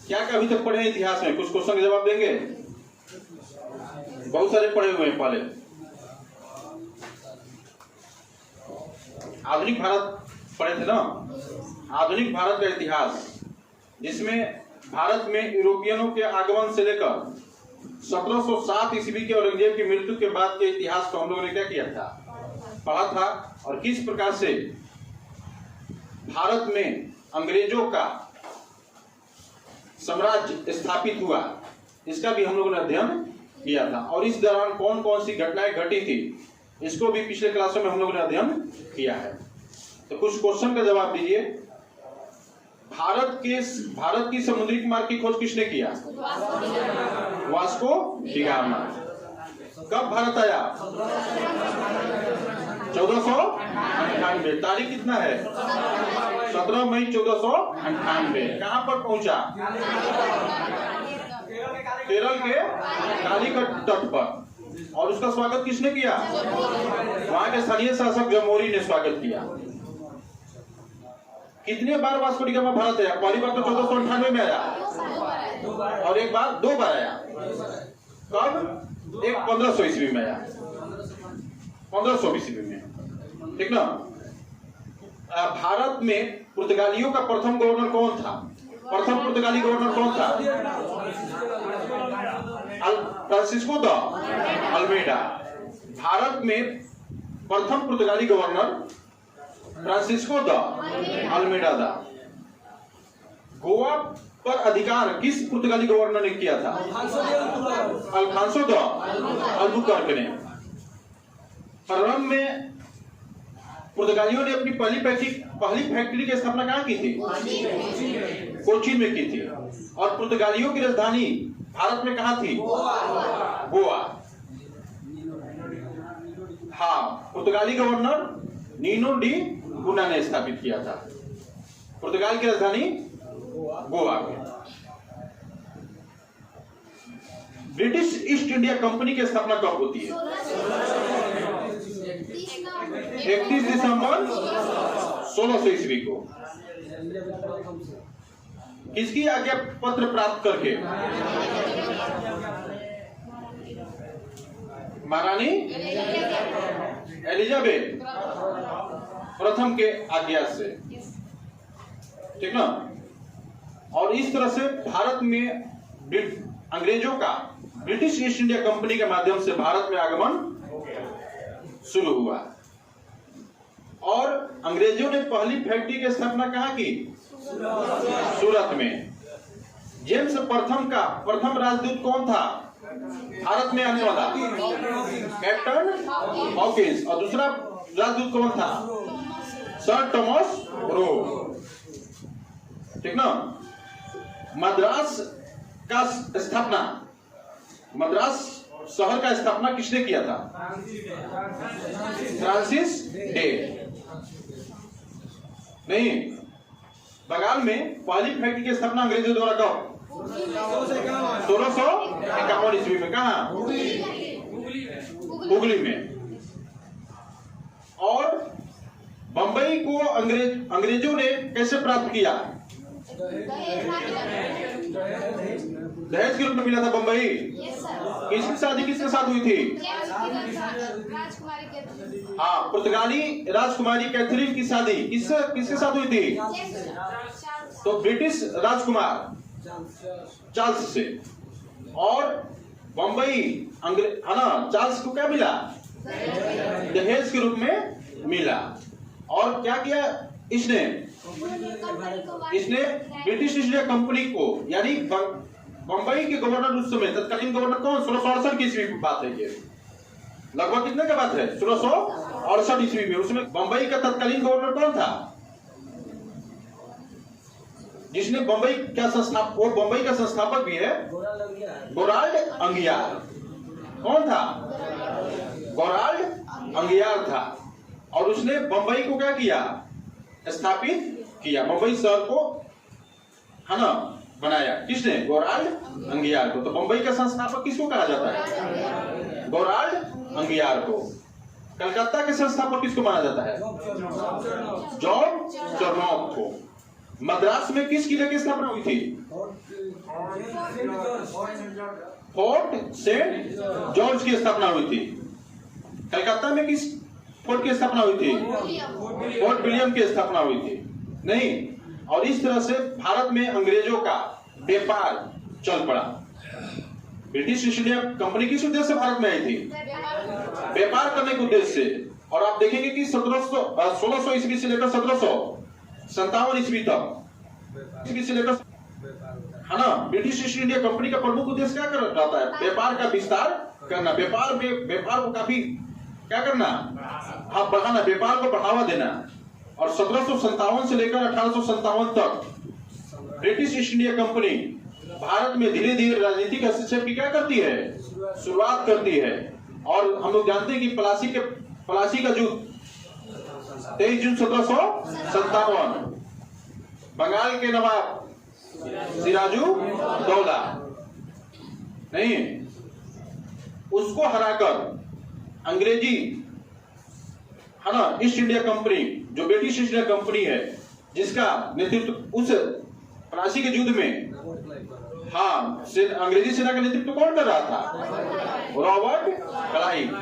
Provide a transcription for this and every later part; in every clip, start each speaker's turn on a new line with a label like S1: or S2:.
S1: क्या क्या अभी तक पढ़े हैं इतिहास में? कुछ क्वेश्चन के जवाब देंगे? बहुत सारे पढ़े हुए हैं पहले। आधुनिक भारत पढ़े थे ना? आधुनिक भारत का इतिहास, जिसमें भारत में यूरोपियनों के आगमन से लेकर 1707 ईस्वी के औरंगजेब की मृत्यु के बाद के इतिहास को हम लोगों ने क्या किया था? पढ़ा था। और किस प्रकार से भारत में अंग्रेजों का साम्राज्य स्थापित हुआ, इसका भी हम लोगों ने अध्ययन किया था। और इस दौरान कौन कौन सी घटनाएं घटी थी, इसको भी पिछले क्लासों में हम लोगों ने अध्ययन किया है। तो कुछ क्वेश्चन का जवाब दीजिए। भारत की समुद्री मार्ग की खोज किसने किया? Vasco D gamma. कब भारत आया? 1498। तारीख कितना है? 17 मई 1498। कहां पर पहुंचा? केरल के कालीकट तट पर। और उसका स्वागत किसने किया? वहां के स्थानीय शासक जमोरी ने स्वागत किया। कितने बार वास्को डी गामा भारत आया? पहली बार तो 1498 में आया, और एक बार 2 बार आया। कब? एक 1500 ईस्वी में आया, 1500 ईस्वी में, ठीक ना? भारत में पुर्तगालियों का प्रथम गवर्नर कौन था? प्रथम पुर्तगाली गवर्नर कौन था? Francisco de Almeida. भारत में प्रथम पुर्तगाली गवर्नर फ्रांसिस्को द अल्मेडा दा। गोवा पर अधिकार किस पुर्तगाली गवर्नर ने किया था? अल्फांसो द अल्बुकर्क ने। प्रारंभ में पुर्तगालियों ने अपनी पहली फैक्ट्री की स्थापना कहां की थी? कोचीन में की थी। और पुर्तगालियों की राजधानी भारत में कहां थी? गोवा। हाँ, पुर्तगाली गवर्नर नीनो डी गुना ने स्थापित किया था। पुर्तगाल की राजधानी गोवा में। ब्रिटिश ईस्ट इंडिया कंपनी की स्थापना कब होती है? 31 दिसंबर 1600 ईस्वी को। किसकी आज्ञा पत्र प्राप्त करके? महारानी एलिजाबेथ प्रथम के आज्ञा से, ठीक ना? और इस तरह से भारत में अंग्रेजों का ब्रिटिश ईस्ट इंडिया कंपनी के माध्यम से भारत में आगमन शुरू हुआ। और अंग्रेजों ने पहली फैक्ट्री की स्थापना कहां की? सूरत में। जेम्स प्रथम राजदूत कौन था भारत में आने वाला? Captain Hawkins. और दूसरा राजदूत कौन था? सर थॉमस रो, ठीक ना? मद्रास शहर का स्थापना किसने किया था? Francis day. नहीं, बंगाल में पहली फैक्ट्री की स्थापना अंग्रेजों द्वारा कब? 1651 ईस्वी में। कहा? हुगली में। और बंबई को अंग्रेजों ने कैसे प्राप्त किया? दहेज के रूप में मिला था बंबई। किसकी शादी किसके साथ हुई थी? हाँ, पुर्तगाली राजकुमारी कैथरीन की शादी किसके साथ हुई थी? तो ब्रिटिश राजकुमार चार्ल्स से। और बंबई है ना, चार्ल्स को क्या मिला? दहेज के रूप में मिला। और क्या किया इसने ब्रिटिश ईस्ट इंडिया कंपनी को, यानी बंबई के गवर्नर उस समय तत्कालीन गवर्नर कौन? 1668 की ईस्वी की बात है ये। लगभग कितने की बात है? 1668 ईस्वी में। उसमें बंबई का तत्कालीन गवर्नर कौन था? जिसने बंबई का वो बंबई का संस्थापक भी है, गोराल्ड अंगियार। कौन था? गोराल्ड अंगियार था। और उसने बंबई को क्या किया? स्थापित किया। बंबई शहर को, है ना, बनाया। किसने? गोराल्ड अंगियार को। तो बंबई का संस्थापक किसको कहा जाता है? गोराल्ड अंगियार को। कलकत्ता के संस्थापक किसको माना जाता है? जॉन चरनॉफ को। मद्रास में किस किले की स्थापना हुई थी? फोर्ट सेंट जॉर्ज की स्थापना हुई थी। कलकत्ता में किस फोर्ट की स्थापना हुई थी? फोर्ट विलियम की स्थापना हुई थी। नहीं, और इस तरह से भारत में अंग्रेजों का व्यापार चल पड़ा। ब्रिटिश ईस्ट इंडिया कंपनी किस उद्देश्य से भारत में आई थी? व्यापार करने के उद्देश्य से। और आप देखेंगे कि 1600 ईस्वी से लेकर 1757 ईस्वी तक, ईस्वी से लेकर, है ना, ब्रिटिश ईस्ट इंडिया कंपनी का प्रमुख उद्देश्य क्या कर रहता है? व्यापार का विस्तार करना, व्यापार को काफी क्या करना, हाँ, बढ़ाना, व्यापार को बढ़ावा देना। और 1757 से लेकर 1857 तक British east India company Bharat में धीरे धीरे राजनीतिक हस्तक्षेप की क्या करती है? शुरुआत करती है। और हम लोग जानते हैं कि प्लासी का युद्ध 23 जून 1757, बंगाल के नवाब सिराजुद्दौला नहीं, उसको हराकर अंग्रेजी, है ना, ईस्ट इंडिया कंपनी, जो ब्रिटिश ईस्ट इंडिया कंपनी है, जिसका नेतृत्व उस प्लासी के युद्ध में, हाँ, अंग्रेजी सेना का नेतृत्व कौन कर रहा था? Robert Clive.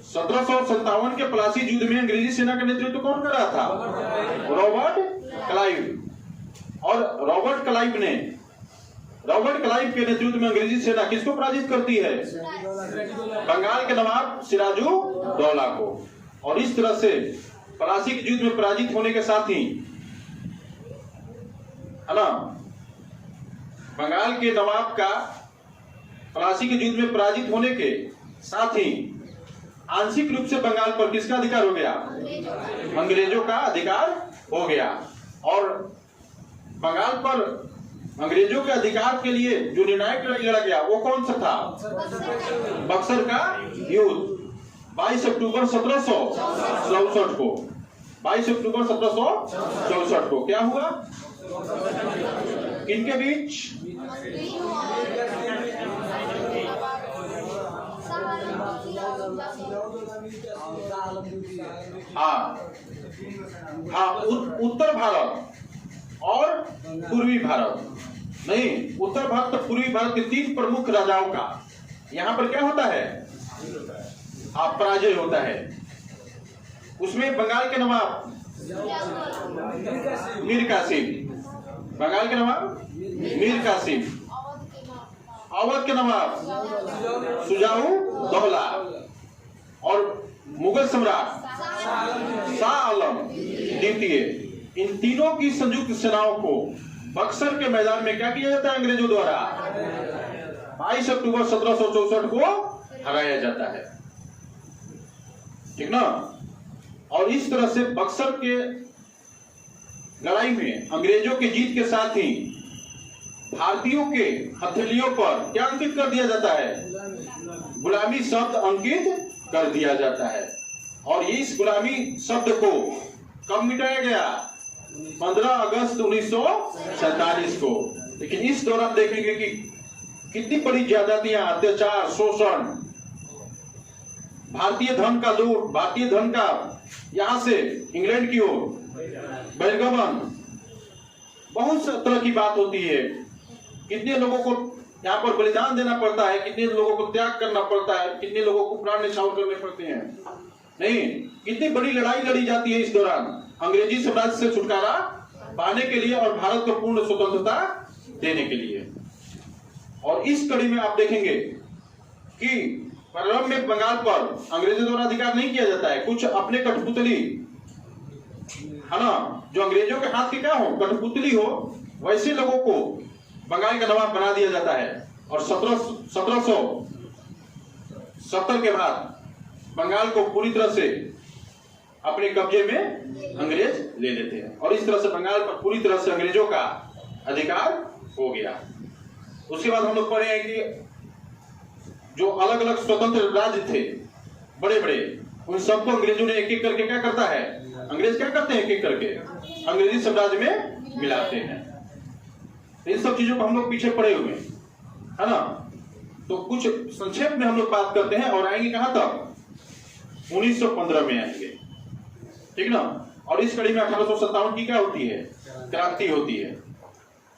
S1: 1757 के प्लासी युद्ध में अंग्रेजी सेना का नेतृत्व कौन कर रहा था? Robert Clive. और रॉबर्ट क्लाइव के नेतृत्व में अंग्रेजी सेना किसको पराजित करती है? बंगाल के नवाब सिराजुद्दौला को। और इस तरह से प्लासी के युद्ध में पराजित होने के साथ ही, है ना, बंगाल के नवाब का प्लासी के युद्ध में पराजित होने के साथ ही आंशिक रूप से बंगाल पर किसका अधिकार हो गया? अंग्रेजों का अधिकार हो गया। और बंगाल पर अंग्रेजों के अधिकार के लिए जो निर्णायक लड़ा गया वो कौन सा था? बक्सर का युद्ध 22 अक्टूबर 1764 को। 22 अक्टूबर 1764 को क्या हुआ? किनके बीच? हाँ, उत्तर भारत और पूर्वी भारत, नहीं, उत्तर भारत और पूर्वी भारत के 3 प्रमुख राजाओं का यहाँ पर क्या होता है? पराजय होता है। उसमें बंगाल के नवाब मीर कासिम, बंगाल के नवाब मीर कासिम, अवध के नवाब शुजाउद्दौला और मुगल सम्राट शाह आलम द्वितीय, इन तीनों की संयुक्त सेनाओं को बक्सर के मैदान में क्या किया जाता है? अंग्रेजों द्वारा 22 अक्टूबर 1764 को हराया जाता है। ठीक ना? और इस तरह से बक्सर के लड़ाई में अंग्रेजों की जीत के साथ ही भारतीयों के हथेलियों पर क्या अंकित कर दिया जाता है? गुलामी शब्द अंकित कर दिया जाता है। और इस गुलामी शब्द को कब मिटाया गया? 15 अगस्त 1947 को। लेकिन इस दौरान देखेंगे कि कितनी बड़ी ज्यादतियां, अत्याचार, शोषण, भारतीय धन का लूट, भारतीय धन का यहां से इंग्लैंड की ओर बहिर्गमन, बहुत तरह की बात होती है। कितने लोगों को यहाँ पर बलिदान देना पड़ता है, कितने लोगों को त्याग करना पड़ता है, कितने लोगों को प्राण न्यौछावर करने पड़ते हैं। नहीं, कितनी बड़ी लड़ाई लड़ी जाती है इस दौरान अंग्रेजी साम्राज्य से छुटकारा पाने के लिए और भारत को पूर्ण स्वतंत्रता देने के लिए। और इस कड़ी में आप देखेंगे कि प्रारंभ में बंगाल पर अंग्रेजों द्वारा अधिकार नहीं किया जाता है। कुछ अपने कठपुतली, है ना, जो अंग्रेजों के हाथ की क्या हो, कठपुतली हो, वैसे लोगों को बंगाल का नवाब बना दिया जाता है। और 1770 के बाद बंगाल को पूरी तरह से अपने कब्जे में अंग्रेज ले लेते हैं। और इस तरह से बंगाल पर पूरी तरह से अंग्रेजों का अधिकार हो गया। उसके बाद हम लोग पढ़े हैं कि जो अलग अलग स्वतंत्र राज्य थे बड़े बड़े, उन सबको अंग्रेजों ने एक एक करके क्या करता है? अंग्रेज क्या करते हैं? एक एक करके अंग्रेजी साम्राज्य में मिलाते हैं। इन सब चीजों को हम लोग पीछे पड़े हुए हैं, है ना। तो कुछ संक्षेप में हम लोग बात करते हैं और आएंगे कहां तक? 1915 में आएंगे, ठीक ना। और इस कड़ी में 1857 की क्या होती है? क्रांति होती है।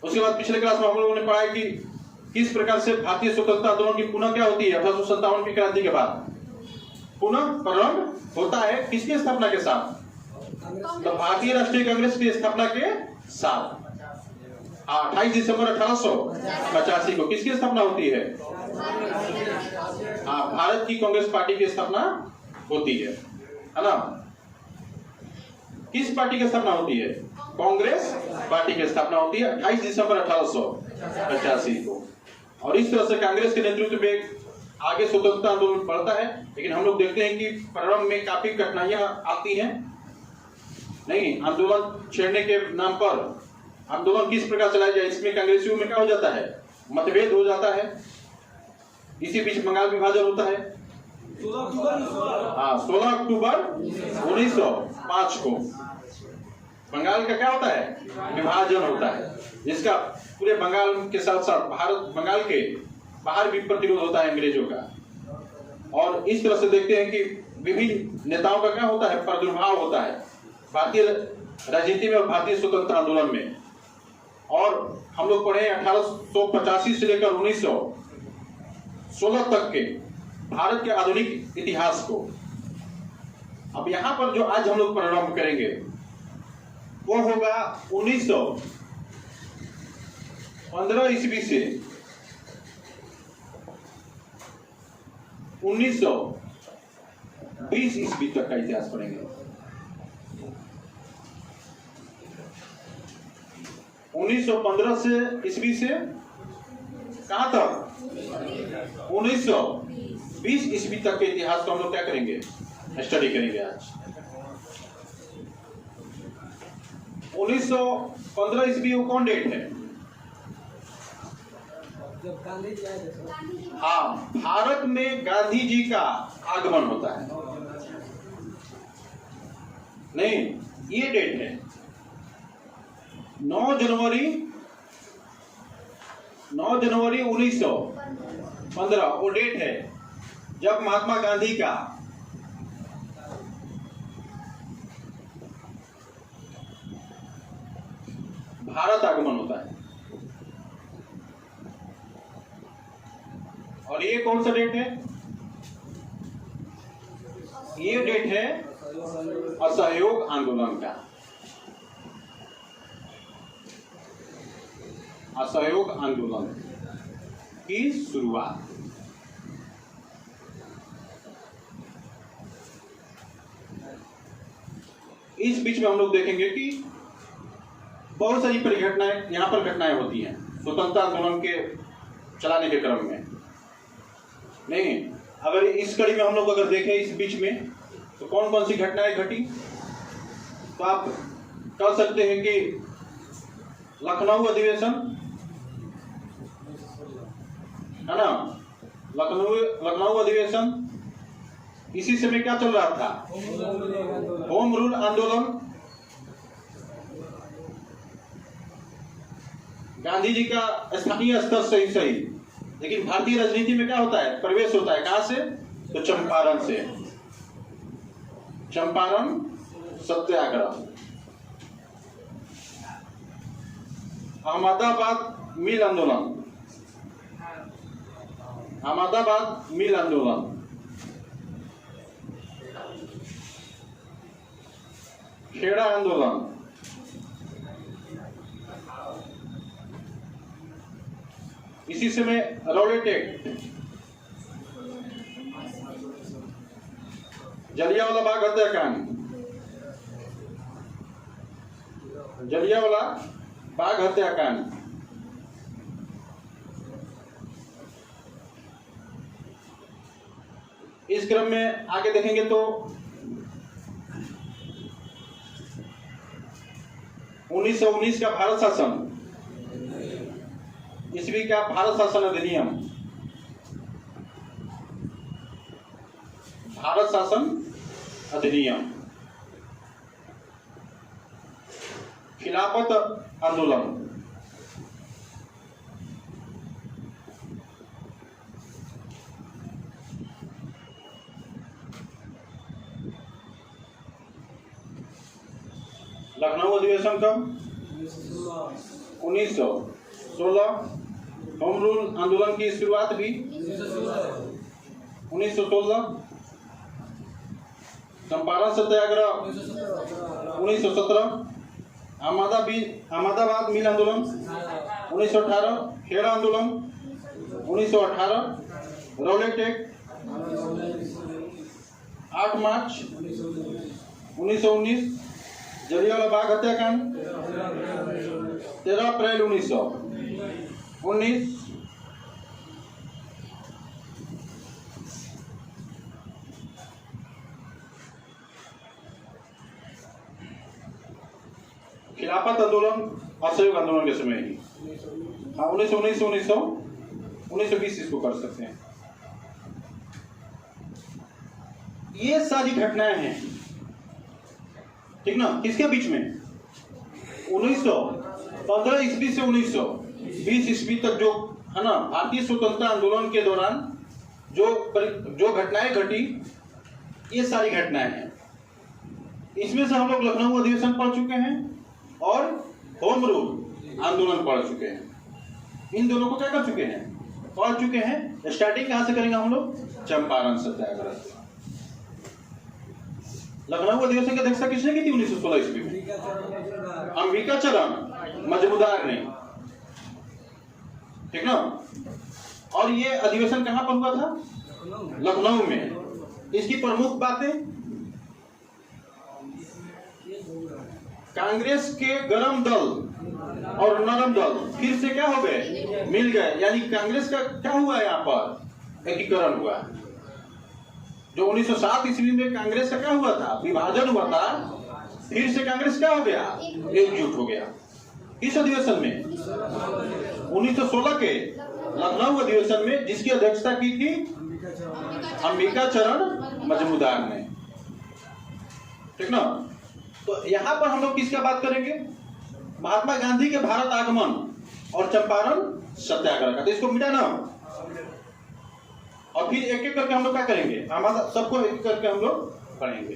S1: उसके बाद पिछले क्लास में हम लोगों ने पढ़ा है कि किस प्रकार से भारतीय स्वतंत्रता आंदोलन की पुनः क्या होती है 1857 की क्रांति के बाद पुनः प्रारंभ होता है। किसकी स्थापना के साथ? तो भारतीय राष्ट्रीय कांग्रेस की स्थापना के साथ 28 दिसंबर 1885 को किसकी स्थापना होती है? भारत की कांग्रेस पार्टी की स्थापना होती है ना? किस पार्टी की स्थापना होती है? कांग्रेस पार्टी की स्थापना होती है 28 दिसंबर 1885 को। और इस तरह से कांग्रेस के नेतृत्व में आगे स्वतंत्रता आंदोलन बढ़ता है। लेकिन हम लोग देखते हैं कि प्रारंभ में काफी कठिनाइयां आती हैं। नहीं, आंदोलन छेड़ने के नाम पर आंदोलन किस प्रकार चलाया जाए, इसमें कांग्रेसियों में क्या हो जाता है? मतभेद हो जाता है। इसी बीच बंगाल विभाजन होता है 16 अक्टूबर 1905 को बंगाल का क्या होता है? विभाजन होता है, जिसका पूरे बंगाल के साथ साथ भारत बंगाल के बाहर भी प्रतिरोध होता है अंग्रेजों का। और इस तरह से देखते हैं कि विभिन्न नेताओं का क्या होता है? प्रादुर्भाव होता है भारतीय राजनीति में और भारतीय स्वतंत्रता आंदोलन में। और हम लोग पढ़े 1885 से लेकर 1916 तक के भारत के आधुनिक इतिहास को। अब यहां पर जो आज हम लोग प्रारंभ करेंगे वो होगा 1915 ईस्वी से 1920 ईस्वी तक का इतिहास पढ़ेंगे। 1915 से ईस्वी से कहां तक? 1920 ईस्वी तक के इतिहास को हम लोग क्या करेंगे? स्टडी करेंगे आज। 1915 ईस्वी वो कौन डेट है? हाँ, भारत में गांधी जी का आगमन होता है। नहीं, ये डेट है 9 जनवरी 1915 वो डेट है जब महात्मा गांधी का भारत आगमन होता है। और ये कौन सा डेट है? ये डेट है असहयोग आंदोलन का। असहयोग आंदोलन की शुरुआत। इस बीच में हम लोग देखेंगे कि बहुत सारी परिघटनाएं यहां पर घटनाएं होती हैं स्वतंत्रता आंदोलन के चलाने के क्रम में। नहीं, अगर इस कड़ी में हम लोग अगर देखें इस बीच में तो कौन कौन सी घटनाएं घटी, तो आप कह सकते हैं कि लखनऊ अधिवेशन है ना? लखनऊ अधिवेशन, इसी समय क्या चल रहा था? होम रूल आंदोलन। गांधी जी का स्थानीय स्तर से ही सही, लेकिन भारतीय राजनीति में क्या होता है? प्रवेश होता है कहां से? तो चंपारण से। चंपारण सत्याग्रह। अहमदाबाद मिल आंदोलन। अहमदाबाद मिल आंदोलन। खेड़ा आंदोलन। इसी समय रॉलेट एक्ट। जलियांवाला बाग हत्याकांड। जलियांवाला बाग हत्याकांड। इस क्रम में आगे देखेंगे तो 1919 का भारत शासन, ईस्वी का भारत शासन अधिनियम। भारत शासन अधिनियम। खिलाफत आंदोलन। लखनऊ अधिवेशन कब? 1916। होम रूल आंदोलन की शुरुआत भी 1916। चंपारण सत्याग्रह 1917। अहमदाबाद मिल आंदोलन 1918। खेड़ा आंदोलन 1918। रौलेट एक्ट 8 मार्च 1919। जलियांवाला बाग हत्याकांड 13 अप्रैल 1919। खिलाफत आंदोलन असहयोग आंदोलन के समय ही 1919 इसको कर सकते हैं। ये सारी घटनाएं हैं, ठीक ना। किसके बीच में? 1915 ईस्वी से 1920 ईस्वी तक जो है ना, भारतीय स्वतंत्रता आंदोलन के दौरान जो घटनाएं घटी, ये सारी घटनाएं हैं। इसमें से हम लोग लखनऊ अधिवेशन पढ़ चुके हैं और होम रूल आंदोलन पढ़ चुके हैं। इन दोनों को क्या कर चुके हैं? पढ़ चुके हैं। स्टार्टिंग कहां से करेंगे हम लोग? चंपारण सत्याग्रह से। लखनऊ अधिवेशन की अध्यक्षता किसने की थी 1916 ईस्वी में? अंबिकाचरण मजमूदार ने, ठीक ना। और ये अधिवेशन कहां पर हुआ था? लखनऊ में। इसकी प्रमुख बातें, कांग्रेस के गरम दल और नरम दल फिर से क्या हो गए? मिल गए। यानी कांग्रेस का क्या हुआ? यहाँ पर एकीकरण हुआ। जो 1907 ईस्वी में कांग्रेस का क्या हुआ था? विभाजन हुआ था। फिर से कांग्रेस क्या हो गया? एकजुट हो गया। इस अधिवेशन में 1916 के लखनऊ अधिवेशन में जिसकी अध्यक्षता की थी अंबिकाचरण मजमूदार ने, ठीक ना। तो यहां पर हम लोग किसका बात करेंगे? महात्मा गांधी के भारत आगमन और चंपारण सत्याग्रह का। तो इसको मिटा ना, और फिर एक एक करके हम लोग क्या करेंगे? सबको एक करके हम लोग पढ़ेंगे।